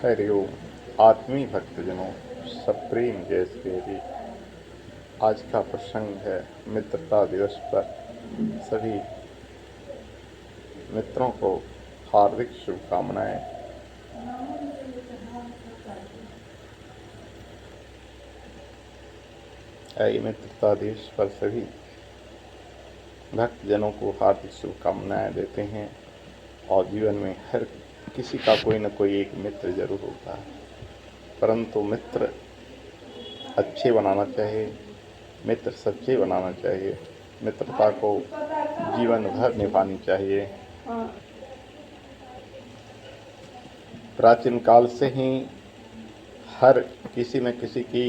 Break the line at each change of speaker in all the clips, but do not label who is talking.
हरिओम। आत्मीय भक्तजनों, सप्रेम जय श्री हरि। आज का प्रसंग है मित्रता दिवस पर सभी मित्रों को हार्दिक शुभकामनाएं। मित्रता दिवस पर सभी भक्तजनों को हार्दिक शुभकामनाएं देते हैं। और जीवन में हर किसी का कोई न कोई एक मित्र जरूर होता है, परंतु मित्र अच्छे बनाना चाहिए, मित्र सच्चे बनाना चाहिए, मित्रता को जीवन भर निभानी चाहिए। प्राचीन काल से ही हर किसी न किसी की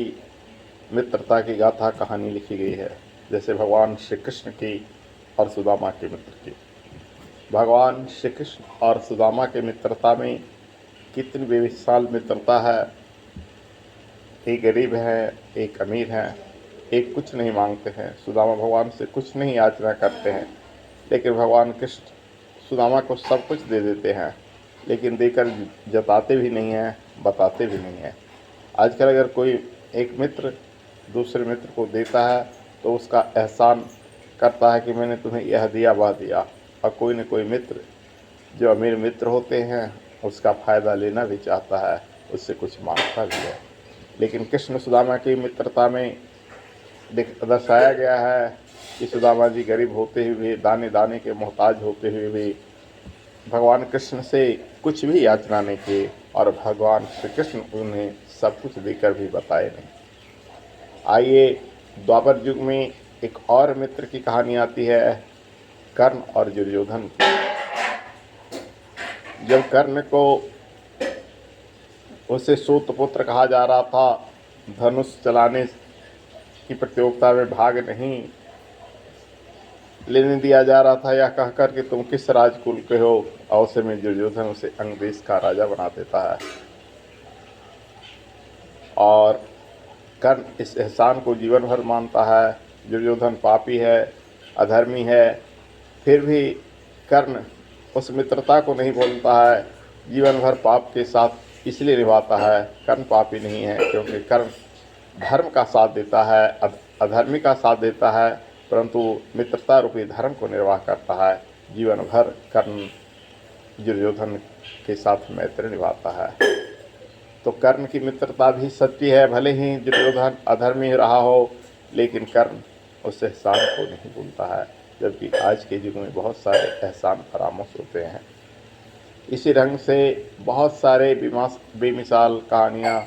मित्रता की गाथा कहानी लिखी गई है। जैसे भगवान श्री कृष्ण की और सुदामा के मित्र की। भगवान श्री कृष्ण और सुदामा के मित्रता में कितनी बेमिसाल मित्रता है। एक गरीब है, एक अमीर है, एक कुछ नहीं मांगते हैं। सुदामा भगवान से कुछ नहीं याचना करते हैं, लेकिन भगवान कृष्ण सुदामा को सब कुछ दे देते हैं, लेकिन देकर जताते भी नहीं हैं, बताते भी नहीं हैं। आजकल अगर कोई एक मित्र दूसरे मित्र को देता है तो उसका एहसान करता है कि मैंने तुम्हें यह दिया वह दिया। और कोई न कोई मित्र जो अमीर मित्र होते हैं उसका फ़ायदा लेना भी चाहता है, उससे कुछ मांगता भी है। लेकिन कृष्ण सुदामा की मित्रता में दर्शाया गया है कि सुदामा जी गरीब होते हुए, दाने दाने के मोहताज होते हुए भी भगवान कृष्ण से कुछ भी याचना नहीं किए, और भगवान श्री कृष्ण उन्हें सब कुछ देकर भी बताए नहीं। आइए द्वापर युग में एक और मित्र की कहानी आती है, कर्ण और दुर्योधन की। जब कर्ण को उसे सूतपुत्र कहा जा रहा था, धनुष चलाने की प्रतियोगिता में भाग नहीं लेने दिया जा रहा था, यह कहकर कि तुम किस राजकुल के हो, अवसर में दुर्योधन उसे अंग देश का राजा बना देता है। और कर्ण इस एहसान को जीवन भर मानता है। दुर्योधन पापी है, अधर्मी है, फिर भी कर्ण उस मित्रता को नहीं भूलता है। जीवन भर पाप के साथ इसलिए निभाता है। कर्ण पापी नहीं है, क्योंकि कर्ण धर्म का साथ देता है, अधर्मी का साथ देता है, परंतु मित्रता रूपी धर्म को निर्वाह करता है। जीवन भर कर्ण दुर्योधन के साथ मैत्री निभाता है। तो कर्ण की मित्रता भी सच्ची है, भले ही दुर्योधन अधर्मी रहा हो, लेकिन कर्ण उस एहसान को नहीं भूलता है। जबकि आज के युग में बहुत सारे एहसान फरामोश होते हैं। इसी ढंग से बहुत सारे बेमिसाल कहानियाँ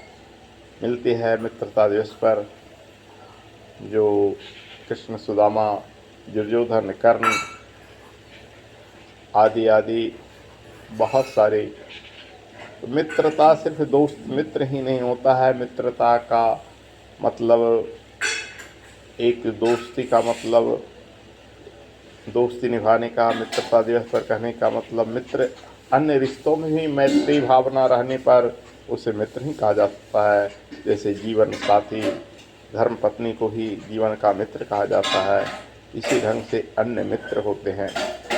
मिलती है मित्रता दिवस पर, जो कृष्ण सुदामा, दुर्योधन, कर्ण आदि आदि बहुत सारे। मित्रता सिर्फ दोस्त मित्र ही नहीं होता है। मित्रता का मतलब, एक दोस्ती का मतलब, दोस्ती निभाने का, मित्रता दिवस पर कहने का मतलब, मित्र अन्य रिश्तों में भी मैत्री भावना रहने पर उसे मित्र ही कहा जा सकता है। जैसे जीवन साथी, धर्म पत्नी को ही जीवन का मित्र कहा जाता है। इसी ढंग से अन्य मित्र होते हैं।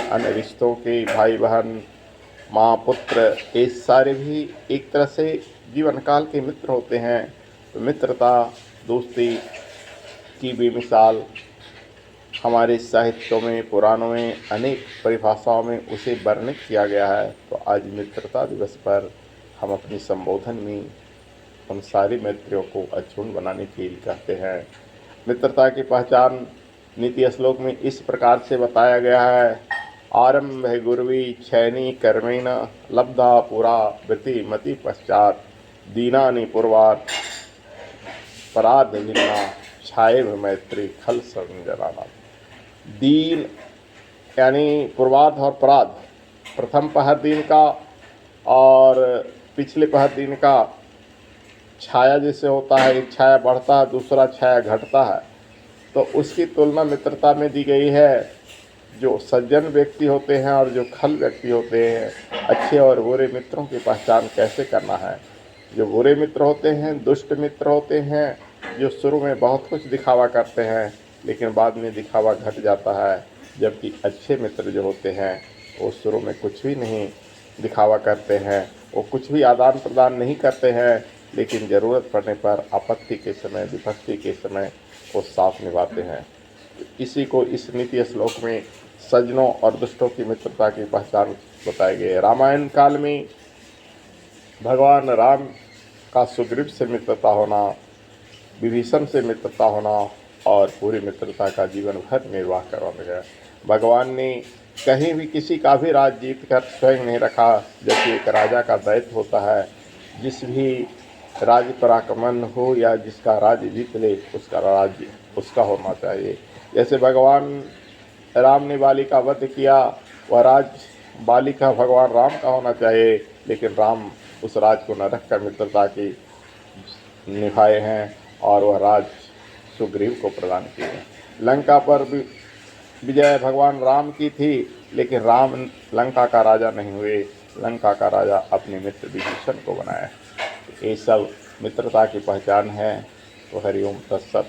अन्य रिश्तों के भाई बहन, माँ पुत्र, ये सारे भी एक तरह से जीवन काल के मित्र होते हैं। तो मित्रता दोस्ती की बेमिसाल हमारे साहित्यों में, पुराणों में, अनेक परिभाषाओं में उसे वर्णित किया गया है। तो आज मित्रता दिवस पर हम अपनी संबोधन में उन सारी मित्रों को अक्षुण्ण बनाने के लिए कहते हैं। मित्रता की पहचान नीति श्लोक में इस प्रकार से बताया गया है। आरंभ गुरुवी छैनी कर्मेण लब्धा पुरा वृति मति पश्चात दीनानि पूर्वात् पराध निन्ना छाए मैत्री खल संजनाना। दीन यानी पूर्वार्ध और पराध, प्रथम पहर दिन का और पिछले पहर दिन का छाया जैसे होता है, एक छाया बढ़ता है, दूसरा छाया घटता है, तो उसकी तुलना मित्रता में दी गई है। जो सज्जन व्यक्ति होते हैं और जो खल व्यक्ति होते हैं, अच्छे और बुरे मित्रों की पहचान कैसे करना है। जो बुरे मित्र होते हैं, दुष्ट मित्र होते हैं, जो शुरू में बहुत कुछ दिखावा करते हैं, लेकिन बाद में दिखावा घट जाता है। जबकि अच्छे मित्र जो होते हैं वो शुरू में कुछ भी नहीं दिखावा करते हैं, वो कुछ भी आदान प्रदान नहीं करते हैं, लेकिन ज़रूरत पड़ने पर आपत्ति के समय, विपत्ति के समय वो साथ निभाते हैं। इसी को इस नीति श्लोक में सज्जनों और दुष्टों की मित्रता की पहचान बताई गई है। रामायण काल में भगवान राम का सुग्रीव से मित्रता होना, विभीषण से मित्रता होना और पूरी मित्रता का जीवन भर निर्वाह करवाया गया। भगवान ने कहीं भी किसी का भी राज जीत कर स्वयं नहीं रखा। जैसे एक राजा का दायित्व होता है, जिस भी राज्य पर आक्रमण हो या जिसका राज्य जीत ले, उसका राज्य उसका होना चाहिए। जैसे भगवान राम ने बाली का वध किया, वह राज बाली का भगवान राम का होना चाहिए, लेकिन राम उस राज को न रखकर मित्रता की निभाए हैं और वह राज सुग्रीव को प्रदान किए हैं। लंका पर भी विजय भगवान राम की थी, लेकिन राम लंका का राजा नहीं हुए, लंका का राजा अपने मित्र विभीषण को बनाया। ये सब मित्रता की पहचान है। तो हरिओम तत्सत।